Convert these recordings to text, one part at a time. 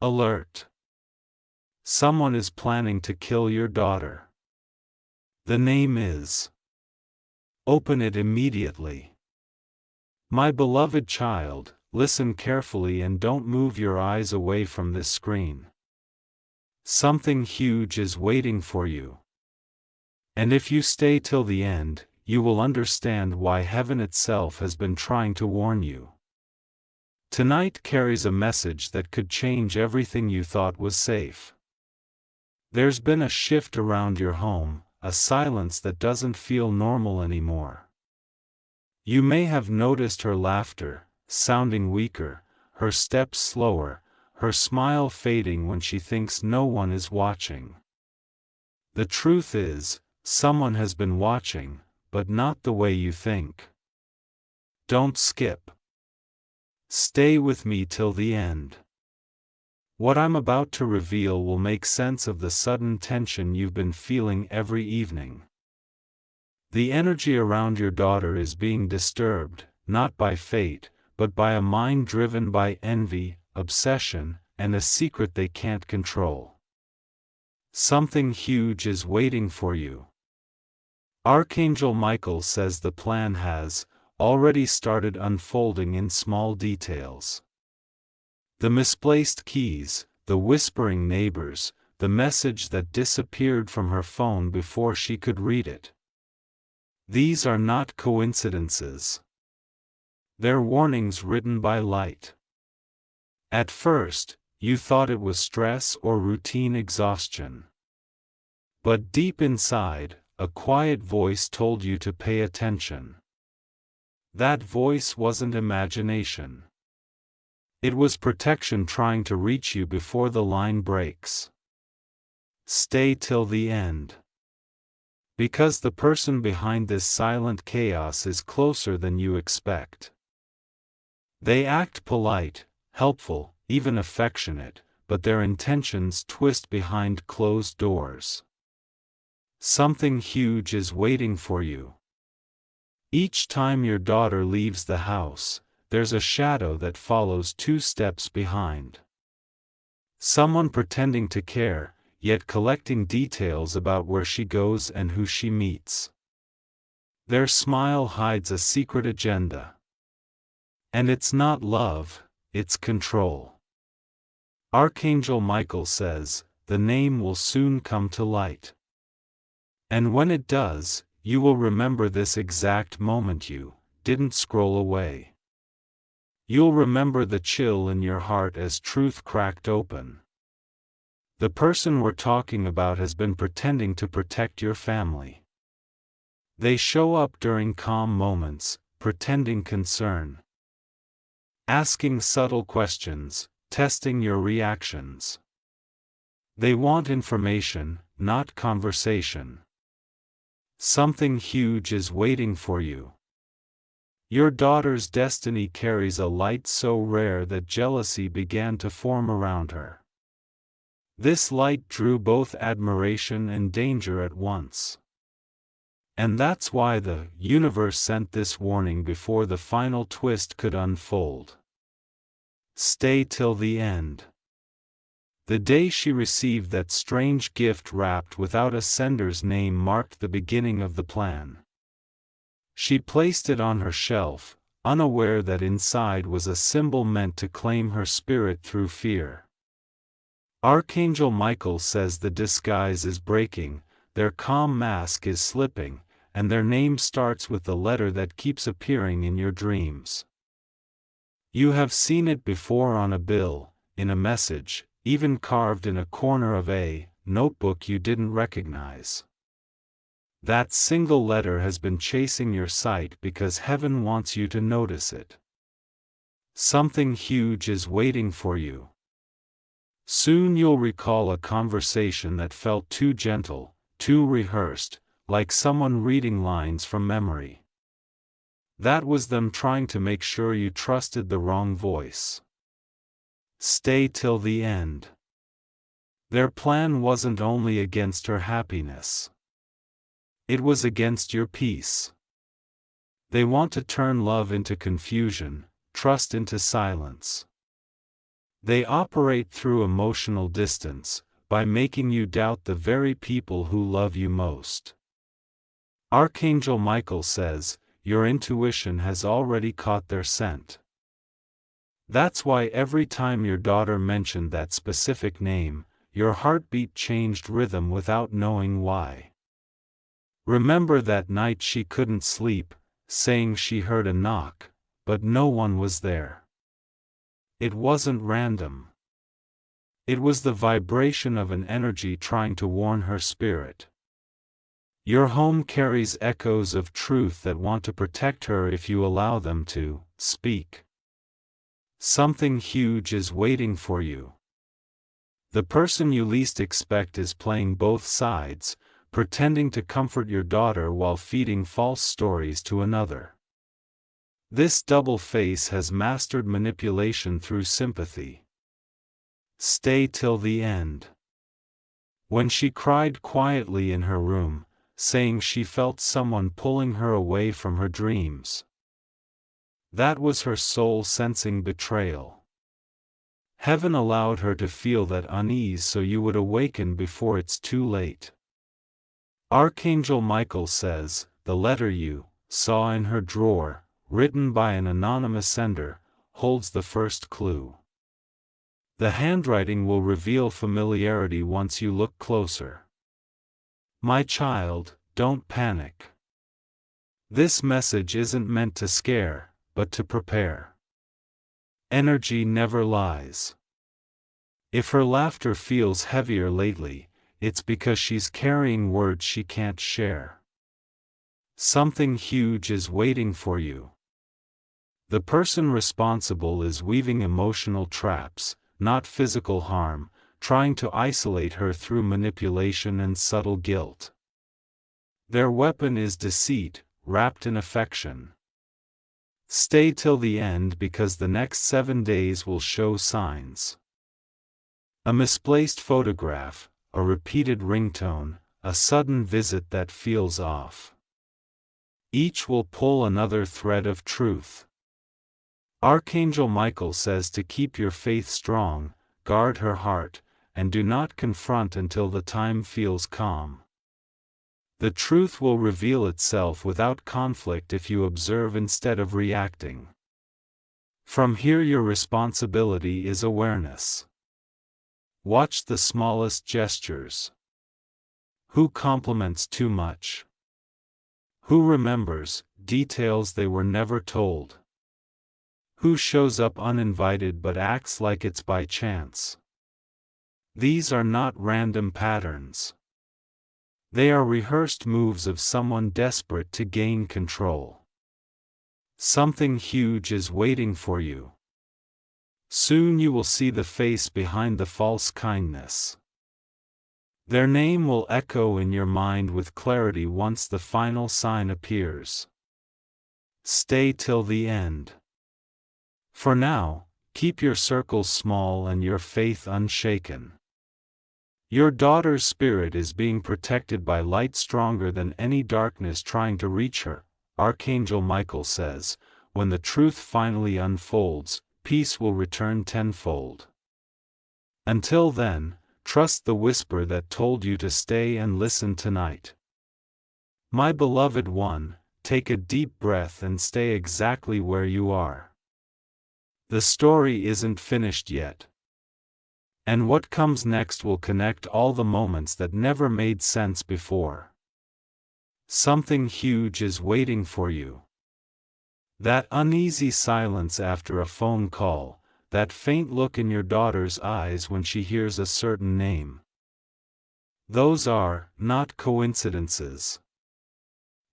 Alert! Someone is planning to kill your daughter. The name is. Open it immediately. My beloved child, listen carefully and don't move your eyes away from this screen. Something huge is waiting for you. And if you stay till the end, you will understand why heaven itself has been trying to warn you. Tonight carries a message that could change everything you thought was safe. There's been a shift around your home, a silence that doesn't feel normal anymore. You may have noticed her laughter, sounding weaker, her steps slower, her smile fading when she thinks no one is watching. The truth is, someone has been watching, but not the way you think. Don't skip. Stay with me till the end. What I'm about to reveal will make sense of the sudden tension you've been feeling every evening. The energy around your daughter is being disturbed, not by fate, but by a mind driven by envy, obsession, and a secret they can't control. Something huge is waiting for you. Archangel Michael says the plan has already started unfolding in small details. The misplaced keys, the whispering neighbors, the message that disappeared from her phone before she could read it. These are not coincidences. They're warnings written by light. At first, you thought it was stress or routine exhaustion. But deep inside, a quiet voice told you to pay attention. That voice wasn't imagination. It was protection trying to reach you before the line breaks. Stay till the end. Because the person behind this silent chaos is closer than you expect. They act polite, helpful, even affectionate, but their intentions twist behind closed doors. Something huge is waiting for you. Each time your daughter leaves the house, there's a shadow that follows 2 steps behind. Someone pretending to care, yet collecting details about where she goes and who she meets. Their smile hides a secret agenda. And it's not love, it's control. Archangel Michael says, the name will soon come to light. And when it does, you will remember this exact moment you didn't scroll away. You'll remember the chill in your heart as truth cracked open. The person we're talking about has been pretending to protect your family. They show up during calm moments, pretending concern. Asking subtle questions, testing your reactions. They want information, not conversation. Something huge is waiting for you. Your daughter's destiny carries a light so rare that jealousy began to form around her. This light drew both admiration and danger at once. And that's why the universe sent this warning before the final twist could unfold. Stay till the end. The day she received that strange gift wrapped without a sender's name marked the beginning of the plan. She placed it on her shelf, unaware that inside was a symbol meant to claim her spirit through fear. Archangel Michael says the disguise is breaking, their calm mask is slipping, and their name starts with the letter that keeps appearing in your dreams. You have seen it before on a bill, in a message, even carved in a corner of a notebook you didn't recognize. That single letter has been chasing your sight because heaven wants you to notice it. Something huge is waiting for you. Soon you'll recall a conversation that felt too gentle, too rehearsed, like someone reading lines from memory. That was them trying to make sure you trusted the wrong voice. Stay till the end. Their plan wasn't only against her happiness. It was against your peace. They want to turn love into confusion, trust into silence. They operate through emotional distance, by making you doubt the very people who love you most. Archangel Michael says, your intuition has already caught their scent. That's why every time your daughter mentioned that specific name, your heartbeat changed rhythm without knowing why. Remember that night she couldn't sleep, saying she heard a knock, but no one was there. It wasn't random. It was the vibration of an energy trying to warn her spirit. Your home carries echoes of truth that want to protect her if you allow them to speak. Something huge is waiting for you. The person you least expect is playing both sides, pretending to comfort your daughter while feeding false stories to another. This double face has mastered manipulation through sympathy. Stay till the end. When she cried quietly in her room, saying she felt someone pulling her away from her dreams, that was her soul sensing betrayal. Heaven allowed her to feel that unease so you would awaken before it's too late. Archangel Michael says, the letter you saw in her drawer, written by an anonymous sender, holds the first clue. The handwriting will reveal familiarity once you look closer. My child, don't panic. This message isn't meant to scare, but to prepare. Energy never lies. If her laughter feels heavier lately, it's because she's carrying words she can't share. Something huge is waiting for you. The person responsible is weaving emotional traps, not physical harm, trying to isolate her through manipulation and subtle guilt. Their weapon is deceit, wrapped in affection. Stay till the end because the next 7 days will show signs. A misplaced photograph, a repeated ringtone, a sudden visit that feels off. Each will pull another thread of truth. Archangel Michael says to keep your faith strong, guard her heart, and do not confront until the time feels calm. The truth will reveal itself without conflict if you observe instead of reacting. From here your responsibility is awareness. Watch the smallest gestures. Who compliments too much? Who remembers details they were never told? Who shows up uninvited but acts like it's by chance? These are not random patterns. They are rehearsed moves of someone desperate to gain control. Something huge is waiting for you. Soon you will see the face behind the false kindness. Their name will echo in your mind with clarity once the final sign appears. Stay till the end. For now, keep your circle small and your faith unshaken. Your daughter's spirit is being protected by light stronger than any darkness trying to reach her, Archangel Michael says. When the truth finally unfolds, peace will return tenfold. Until then, trust the whisper that told you to stay and listen tonight. My beloved one, take a deep breath and stay exactly where you are. The story isn't finished yet. And what comes next will connect all the moments that never made sense before. Something huge is waiting for you. That uneasy silence after a phone call, that faint look in your daughter's eyes when she hears a certain name. Those are not coincidences.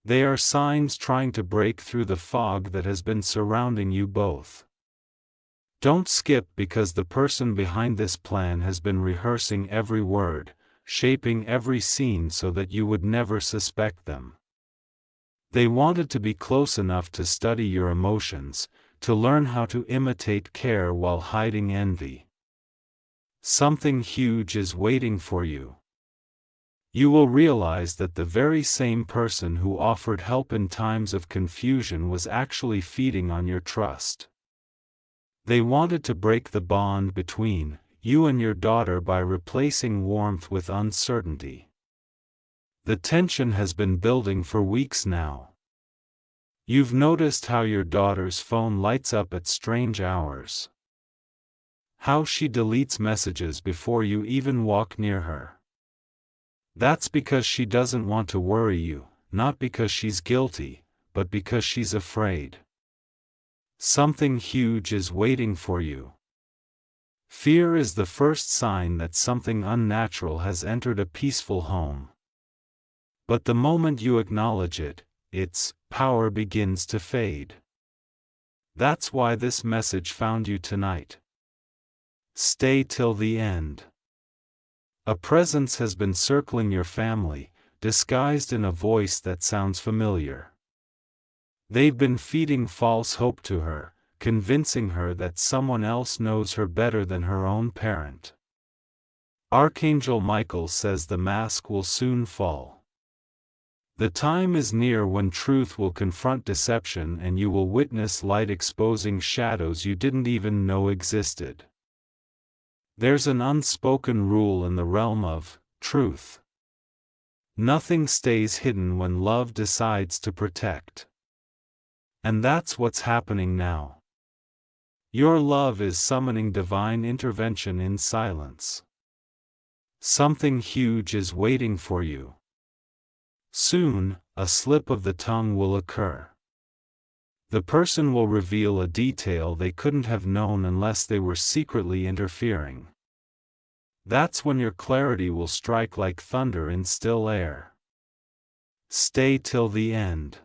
They are signs trying to break through the fog that has been surrounding you both. Don't skip because the person behind this plan has been rehearsing every word, shaping every scene so that you would never suspect them. They wanted to be close enough to study your emotions, to learn how to imitate care while hiding envy. Something huge is waiting for you. You will realize that the very same person who offered help in times of confusion was actually feeding on your trust. They wanted to break the bond between you and your daughter by replacing warmth with uncertainty. The tension has been building for weeks now. You've noticed how your daughter's phone lights up at strange hours. How she deletes messages before you even walk near her. That's because she doesn't want to worry you, not because she's guilty, but because she's afraid. Something huge is waiting for you. Fear is the first sign that something unnatural has entered a peaceful home. But the moment you acknowledge it, its power begins to fade. That's why this message found you tonight. Stay till the end. A presence has been circling your family, disguised in a voice that sounds familiar. They've been feeding false hope to her, convincing her that someone else knows her better than her own parent. Archangel Michael says the mask will soon fall. The time is near when truth will confront deception and you will witness light exposing shadows you didn't even know existed. There's an unspoken rule in the realm of truth. Nothing stays hidden when love decides to protect. And that's what's happening now. Your love is summoning divine intervention in silence. Something huge is waiting for you. Soon, a slip of the tongue will occur. The person will reveal a detail they couldn't have known unless they were secretly interfering. That's when your clarity will strike like thunder in still air. Stay till the end.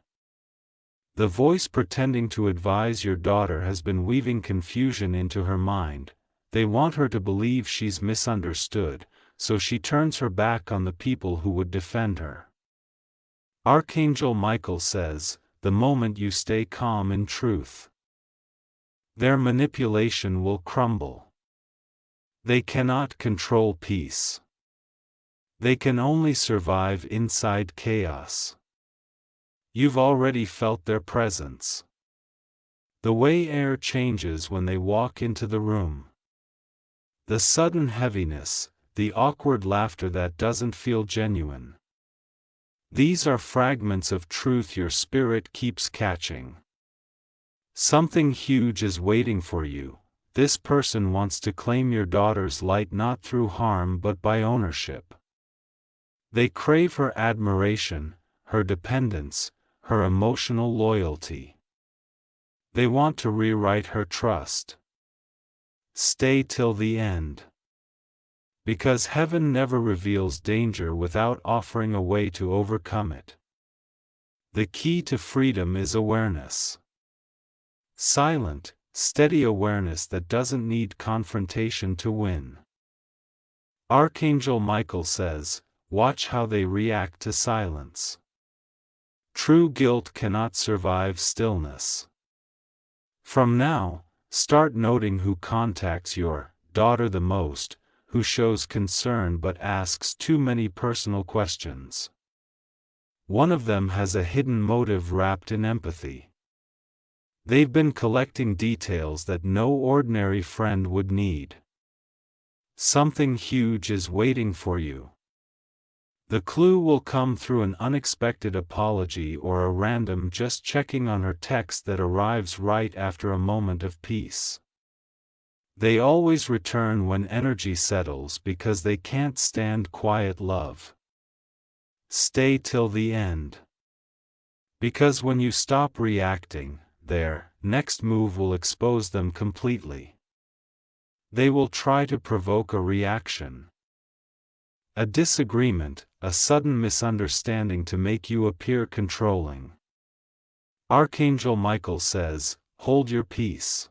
The voice pretending to advise your daughter has been weaving confusion into her mind. They want her to believe she's misunderstood, so she turns her back on the people who would defend her. Archangel Michael says, the moment you stay calm in truth, their manipulation will crumble. They cannot control peace. They can only survive inside chaos. You've already felt their presence. The way air changes when they walk into the room. The sudden heaviness, the awkward laughter that doesn't feel genuine. These are fragments of truth your spirit keeps catching. Something huge is waiting for you. This person wants to claim your daughter's light not through harm but by ownership. They crave her admiration, her dependence, her emotional loyalty. They want to rewrite her trust. Stay till the end. Because heaven never reveals danger without offering a way to overcome it. The key to freedom is awareness. Silent, steady awareness that doesn't need confrontation to win. Archangel Michael says, watch how they react to silence. True guilt cannot survive stillness. From now, start noting who contacts your daughter the most, who shows concern but asks too many personal questions. One of them has a hidden motive wrapped in empathy. They've been collecting details that no ordinary friend would need. Something huge is waiting for you. The clue will come through an unexpected apology or a random just checking on her text that arrives right after a moment of peace. They always return when energy settles because they can't stand quiet love. Stay till the end. Because when you stop reacting, their next move will expose them completely. They will try to provoke a reaction. A disagreement, a sudden misunderstanding to make you appear controlling. Archangel Michael says, hold your peace.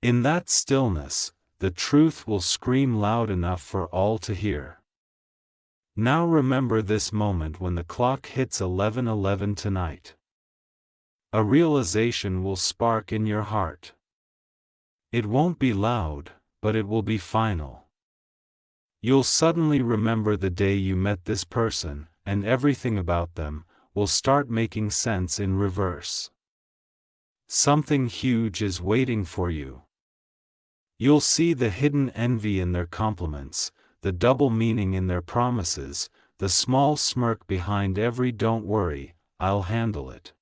In that stillness, the truth will scream loud enough for all to hear. Now remember this moment when the clock hits 11:11 tonight. A realization will spark in your heart. It won't be loud, but it will be final. You'll suddenly remember the day you met this person, and everything about them will start making sense in reverse. Something huge is waiting for you. You'll see the hidden envy in their compliments, the double meaning in their promises, the small smirk behind every "don't worry, I'll handle it."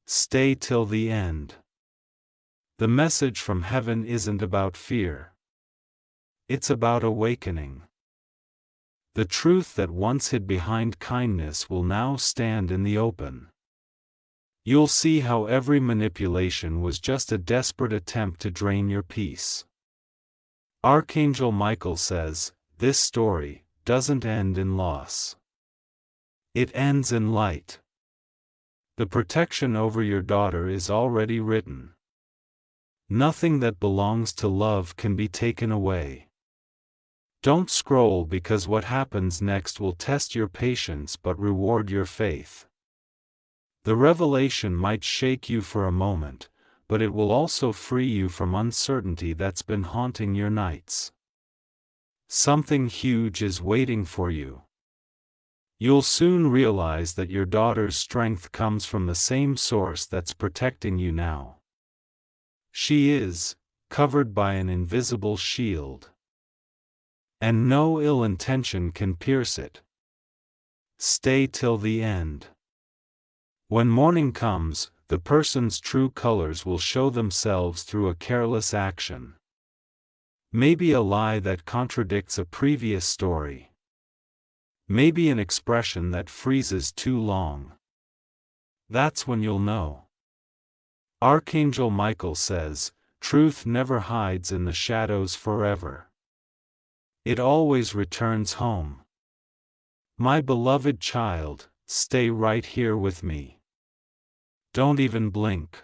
Stay till the end. The message from heaven isn't about fear. It's about awakening. The truth that once hid behind kindness will now stand in the open. You'll see how every manipulation was just a desperate attempt to drain your peace. Archangel Michael says, this story doesn't end in loss. It ends in light. The protection over your daughter is already written. Nothing that belongs to love can be taken away. Don't scroll, because what happens next will test your patience but reward your faith. The revelation might shake you for a moment, but it will also free you from uncertainty that's been haunting your nights. Something huge is waiting for you. You'll soon realize that your daughter's strength comes from the same source that's protecting you now. She is covered by an invisible shield, and no ill intention can pierce it. Stay till the end. When morning comes, the person's true colors will show themselves through a careless action. Maybe a lie that contradicts a previous story. Maybe an expression that freezes too long. That's when you'll know. Archangel Michael says, truth never hides in the shadows forever. It always returns home. My beloved child, stay right here with me. Don't even blink.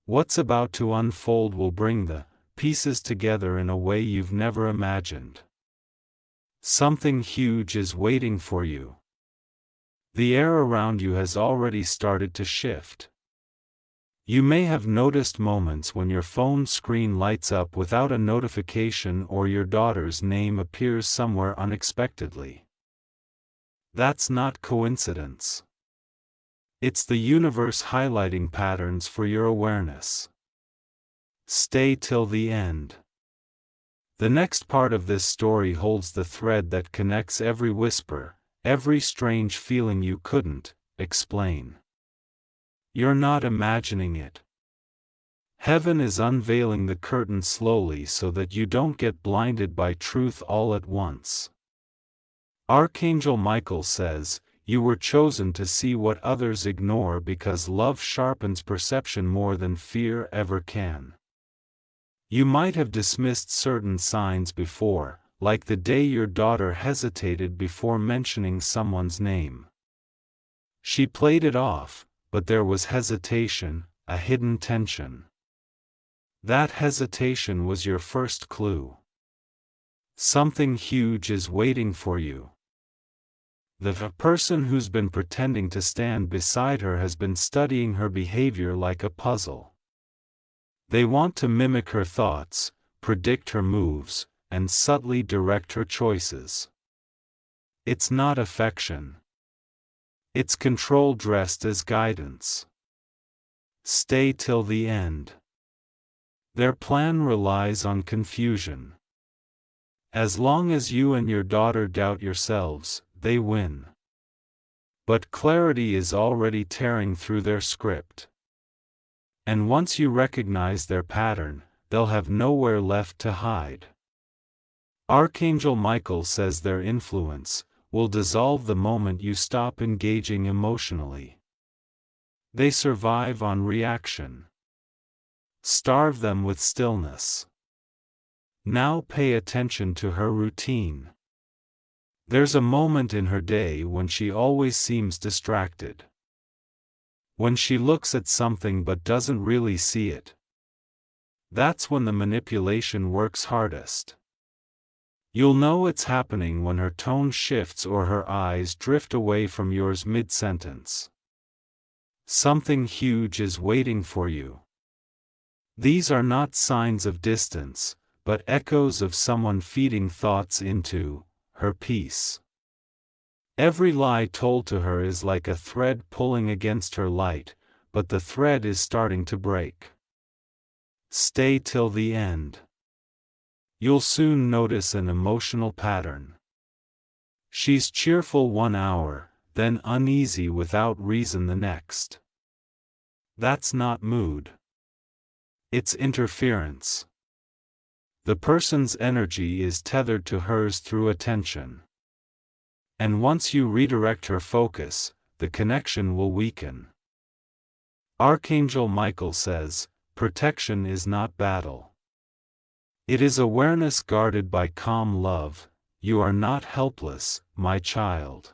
What's about to unfold will bring the pieces together in a way you've never imagined. Something huge is waiting for you. The air around you has already started to shift. You may have noticed moments when your phone screen lights up without a notification or your daughter's name appears somewhere unexpectedly. That's not coincidence. It's the universe highlighting patterns for your awareness. Stay till the end. The next part of this story holds the thread that connects every whisper, every strange feeling you couldn't explain. You're not imagining it. Heaven is unveiling the curtain slowly so that you don't get blinded by truth all at once. Archangel Michael says, you were chosen to see what others ignore because love sharpens perception more than fear ever can. You might have dismissed certain signs before, like the day your daughter hesitated before mentioning someone's name. She played it off, but there was hesitation, a hidden tension. That hesitation was your first clue. Something huge is waiting for you. The person who's been pretending to stand beside her has been studying her behavior like a puzzle. They want to mimic her thoughts, predict her moves, and subtly direct her choices. It's not affection. It's control dressed as guidance. Stay till the end. Their plan relies on confusion. As long as you and your daughter doubt yourselves, they win. But clarity is already tearing through their script. And once you recognize their pattern, they'll have nowhere left to hide. Archangel Michael says their influence will dissolve the moment you stop engaging emotionally. They survive on reaction. Starve them with stillness. Now pay attention to her routine. There's a moment in her day when she always seems distracted. When she looks at something but doesn't really see it. That's when the manipulation works hardest. You'll know it's happening when her tone shifts or her eyes drift away from yours mid-sentence. Something huge is waiting for you. These are not signs of distance, but echoes of someone feeding thoughts into her peace. Every lie told to her is like a thread pulling against her light, but the thread is starting to break. Stay till the end. You'll soon notice an emotional pattern. She's cheerful 1 hour, then uneasy without reason the next. That's not mood. It's interference. The person's energy is tethered to hers through attention. And once you redirect her focus, the connection will weaken. Archangel Michael says, protection is not battle. It is awareness guarded by calm love. You are not helpless, my child.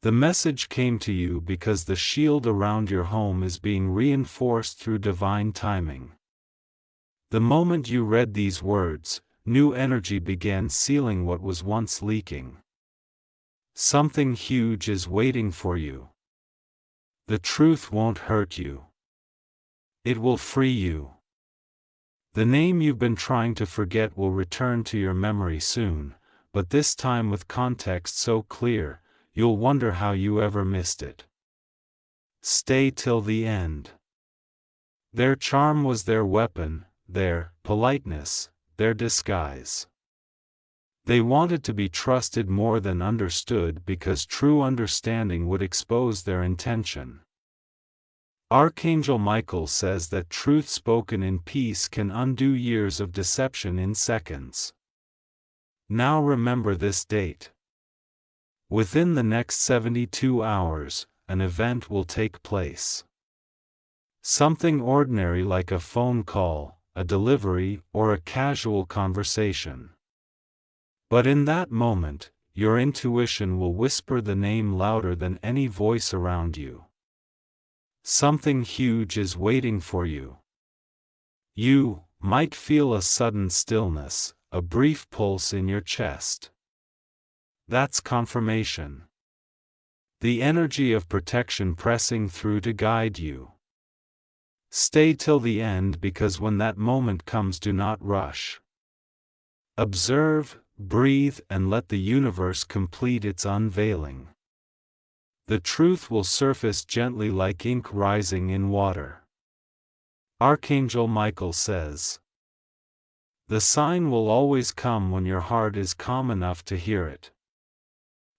The message came to you because the shield around your home is being reinforced through divine timing. The moment you read these words, new energy began sealing what was once leaking. Something huge is waiting for you. The truth won't hurt you. It will free you. The name you've been trying to forget will return to your memory soon, but this time with context so clear, you'll wonder how you ever missed it. Stay till the end. Their charm was their weapon, their politeness, their disguise. They wanted to be trusted more than understood because true understanding would expose their intention. Archangel Michael says that truth spoken in peace can undo years of deception in seconds. Now remember this date. Within the next 72 hours, an event will take place. Something ordinary like a phone call, a delivery, or a casual conversation. But in that moment, your intuition will whisper the name louder than any voice around you. Something huge is waiting for you. You might feel a sudden stillness, a brief pulse in your chest. That's confirmation. The energy of protection pressing through to guide you. Stay till the end because when that moment comes, do not rush. Observe, breathe, and let the universe complete its unveiling. The truth will surface gently like ink rising in water. Archangel Michael says, the sign will always come when your heart is calm enough to hear it.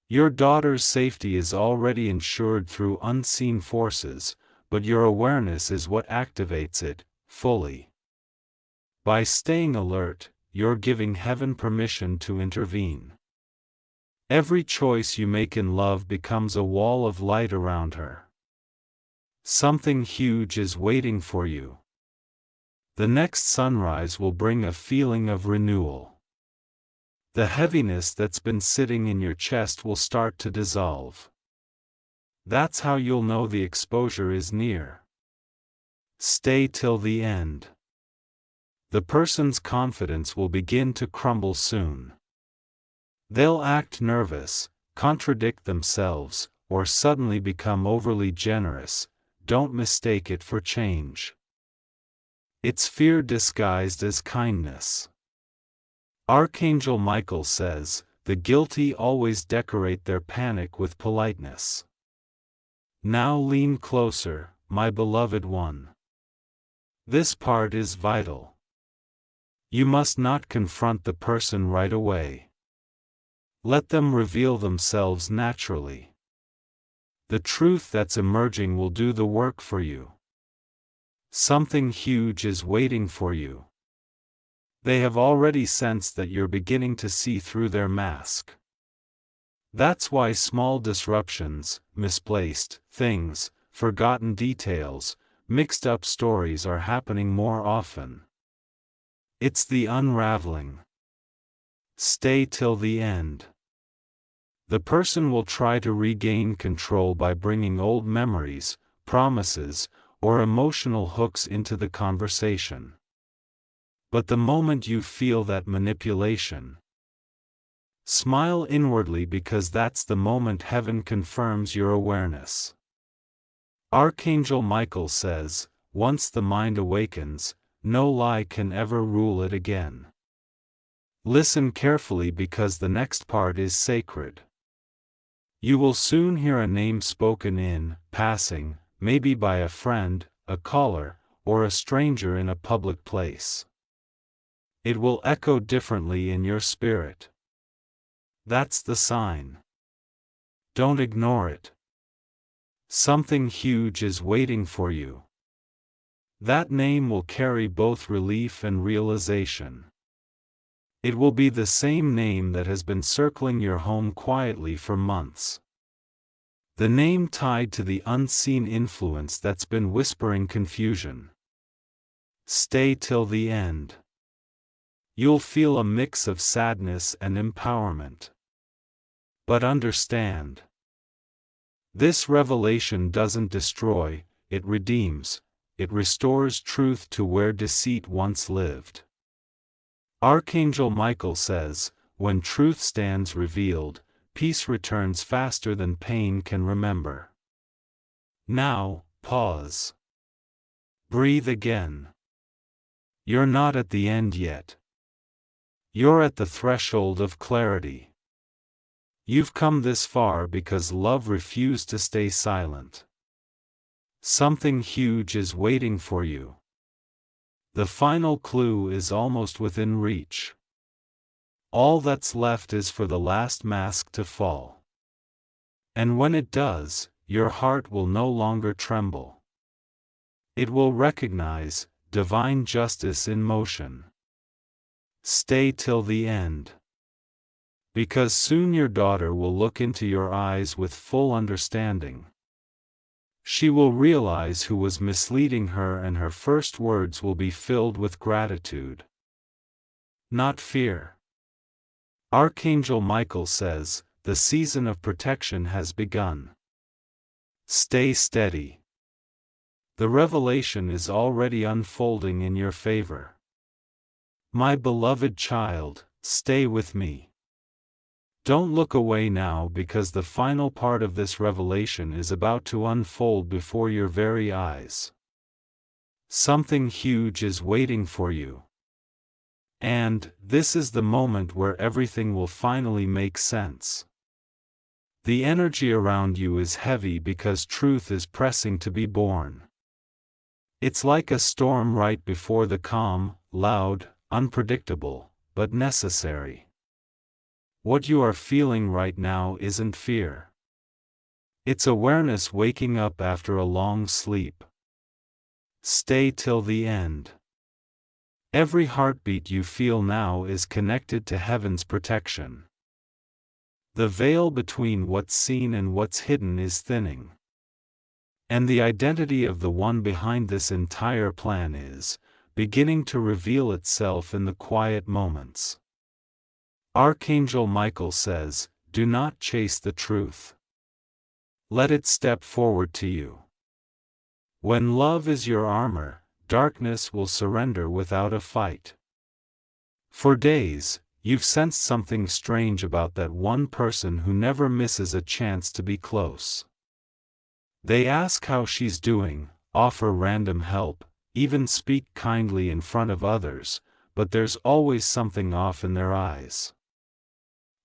Your daughter's safety is already ensured through unseen forces, but your awareness is what activates it, fully. By staying alert, you're giving heaven permission to intervene. Every choice you make in love becomes a wall of light around her. Something huge is waiting for you. The next sunrise will bring a feeling of renewal. The heaviness that's been sitting in your chest will start to dissolve. That's how you'll know the exposure is near. Stay till the end. The person's confidence will begin to crumble soon. They'll act nervous, contradict themselves, or suddenly become overly generous. Don't mistake it for change. It's fear disguised as kindness. Archangel Michael says, the guilty always decorate their panic with politeness. Now lean closer, my beloved one. This part is vital. You must not confront the person right away. Let them reveal themselves naturally. The truth that's emerging will do the work for you. Something huge is waiting for you. They have already sensed that you're beginning to see through their mask. That's why small disruptions, misplaced things, forgotten details, mixed up stories are happening more often. It's the unraveling. Stay till the end. The person will try to regain control by bringing old memories, promises, or emotional hooks into the conversation. But the moment you feel that manipulation, smile inwardly because that's the moment heaven confirms your awareness. Archangel Michael says, once the mind awakens, no lie can ever rule it again. Listen carefully because the next part is sacred. You will soon hear a name spoken in passing, maybe by a friend, a caller, or a stranger in a public place. It will echo differently in your spirit. That's the sign. Don't ignore it. Something huge is waiting for you. That name will carry both relief and realization. It will be the same name that has been circling your home quietly for months. The name tied to the unseen influence that's been whispering confusion. Stay till the end. You'll feel a mix of sadness and empowerment. But understand. This revelation doesn't destroy, it redeems. It restores truth to where deceit once lived. Archangel Michael says, when truth stands revealed, peace returns faster than pain can remember. Now, pause. Breathe again. You're not at the end yet. You're at the threshold of clarity. You've come this far because love refused to stay silent. Something huge is waiting for you. The final clue is almost within reach. All that's left is for the last mask to fall. And when it does, your heart will no longer tremble. It will recognize divine justice in motion. Stay till the end. Because soon your daughter will look into your eyes with full understanding. She will realize who was misleading her, and her first words will be filled with gratitude, not fear. Archangel Michael says, the season of protection has begun. Stay steady. The revelation is already unfolding in your favor. My beloved child, stay with me. Don't look away now, because the final part of this revelation is about to unfold before your very eyes. Something huge is waiting for you. And this is the moment where everything will finally make sense. The energy around you is heavy because truth is pressing to be born. It's like a storm right before the calm, loud, unpredictable, but necessary. What you are feeling right now isn't fear. It's awareness waking up after a long sleep. Stay till the end. Every heartbeat you feel now is connected to heaven's protection. The veil between what's seen and what's hidden is thinning. And the identity of the one behind this entire plan is beginning to reveal itself in the quiet moments. Archangel Michael says, do not chase the truth. Let it step forward to you. When love is your armor, darkness will surrender without a fight. For days, you've sensed something strange about that one person who never misses a chance to be close. They ask how she's doing, offer random help, even speak kindly in front of others, but there's always something off in their eyes.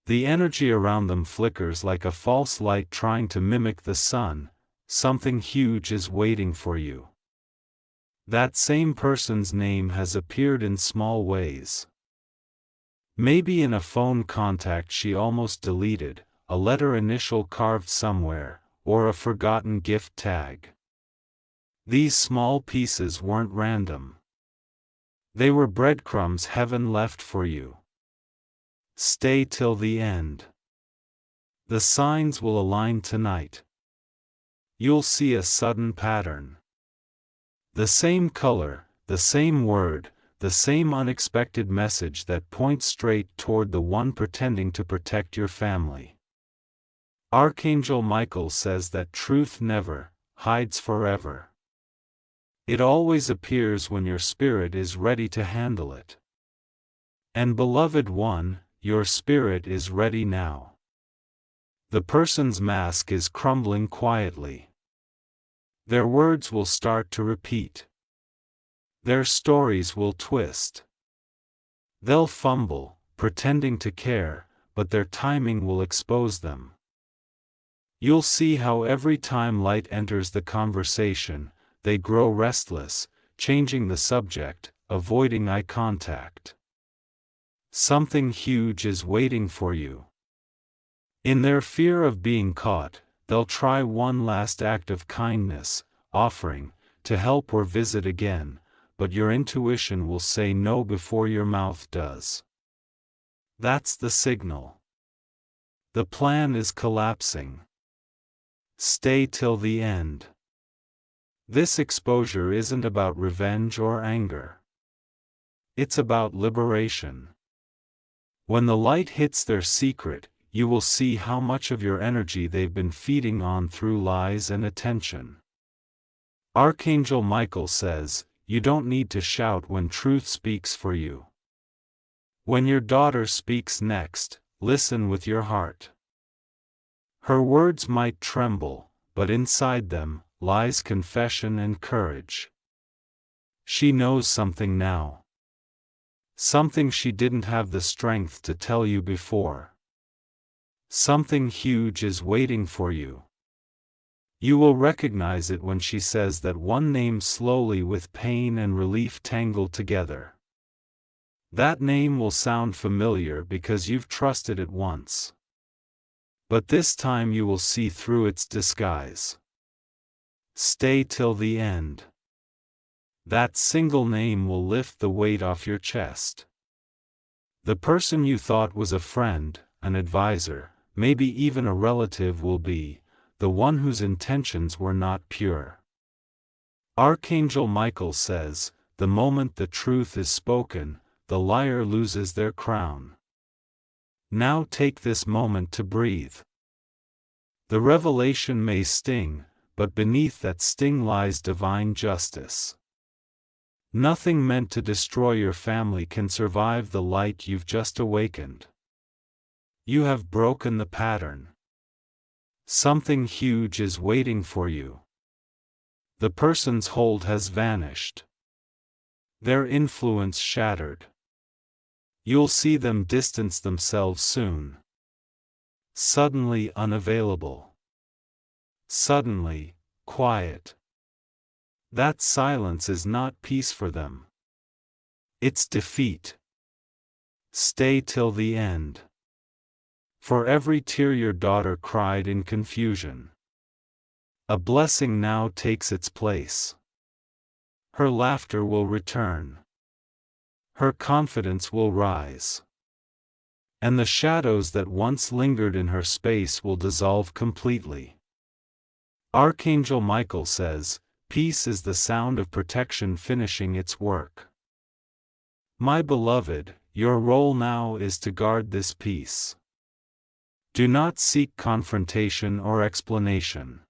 The energy around them flickers like a false light trying to mimic the sun. Something huge is waiting for you. That same person's name has appeared in small ways. Maybe in a phone contact she almost deleted, a letter initial carved somewhere, or a forgotten gift tag. These small pieces weren't random. They were breadcrumbs heaven left for you. Stay till the end. The signs will align tonight. You'll see a sudden pattern. The same color, the same word, the same unexpected message that points straight toward the one pretending to protect your family. Archangel Michael says that truth never hides forever. It always appears when your spirit is ready to handle it. And beloved one, your spirit is ready now. The person's mask is crumbling quietly. Their words will start to repeat. Their stories will twist. They'll fumble, pretending to care, but their timing will expose them. You'll see how every time light enters the conversation, they grow restless, changing the subject, avoiding eye contact. Something huge is waiting for you. In their fear of being caught, they'll try one last act of kindness, offering to help or visit again, but your intuition will say no before your mouth does. That's the signal. The plan is collapsing. Stay till the end. This exposure isn't about revenge or anger. It's about liberation. When the light hits their secret, you will see how much of your energy they've been feeding on through lies and attention. Archangel Michael says, you don't need to shout when truth speaks for you. When your daughter speaks next, listen with your heart. Her words might tremble, but inside them lies confession and courage. She knows something now. Something she didn't have the strength to tell you before. Something huge is waiting for you. You will recognize it when she says that one name slowly with pain and relief tangled together. That name will sound familiar because you've trusted it once. But this time you will see through its disguise. Stay till the end. That single name will lift the weight off your chest. The person you thought was a friend, an advisor, maybe even a relative will be the one whose intentions were not pure. Archangel Michael says, the moment the truth is spoken, the liar loses their crown. Now take this moment to breathe. The revelation may sting, but beneath that sting lies divine justice. Nothing meant to destroy your family can survive the light you've just awakened. You have broken the pattern. Something huge is waiting for you. The person's hold has vanished. Their influence shattered. You'll see them distance themselves soon. Suddenly unavailable. Suddenly quiet. That silence is not peace for them. It's defeat. Stay till the end. For every tear your daughter cried in confusion, a blessing now takes its place. Her laughter will return. Her confidence will rise. And the shadows that once lingered in her space will dissolve completely. Archangel Michael says, peace is the sound of protection finishing its work. My beloved, your role now is to guard this peace. Do not seek confrontation or explanation.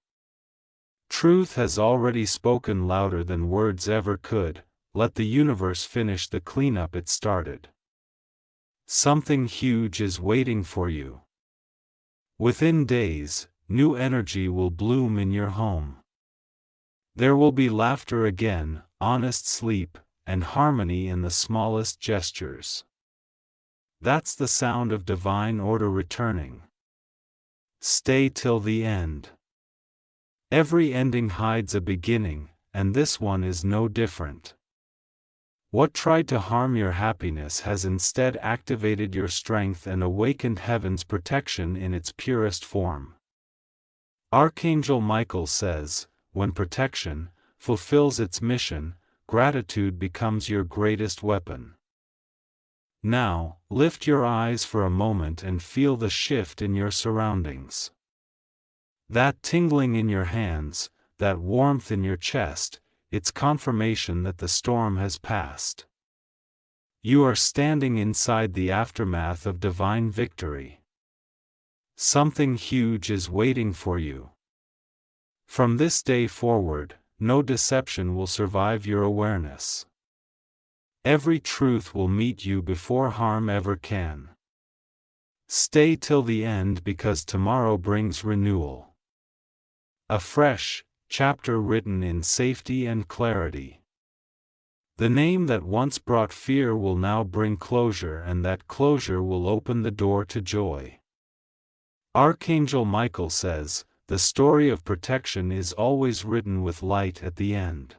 Truth has already spoken louder than words ever could. Let the universe finish the cleanup it started. Something huge is waiting for you. Within days, new energy will bloom in your home. There will be laughter again, honest sleep, and harmony in the smallest gestures. That's the sound of divine order returning. Stay till the end. Every ending hides a beginning, and this one is no different. What tried to harm your happiness has instead activated your strength and awakened heaven's protection in its purest form. Archangel Michael says, when protection fulfills its mission, gratitude becomes your greatest weapon. Now, lift your eyes for a moment and feel the shift in your surroundings. That tingling in your hands, that warmth in your chest, it's confirmation that the storm has passed. You are standing inside the aftermath of divine victory. Something huge is waiting for you. From this day forward, no deception will survive your awareness. Every truth will meet you before harm ever can. Stay till the end because tomorrow brings renewal. A fresh chapter written in safety and clarity. The name that once brought fear will now bring closure, and that closure will open the door to joy. Archangel Michael says, the story of protection is always written with light at the end.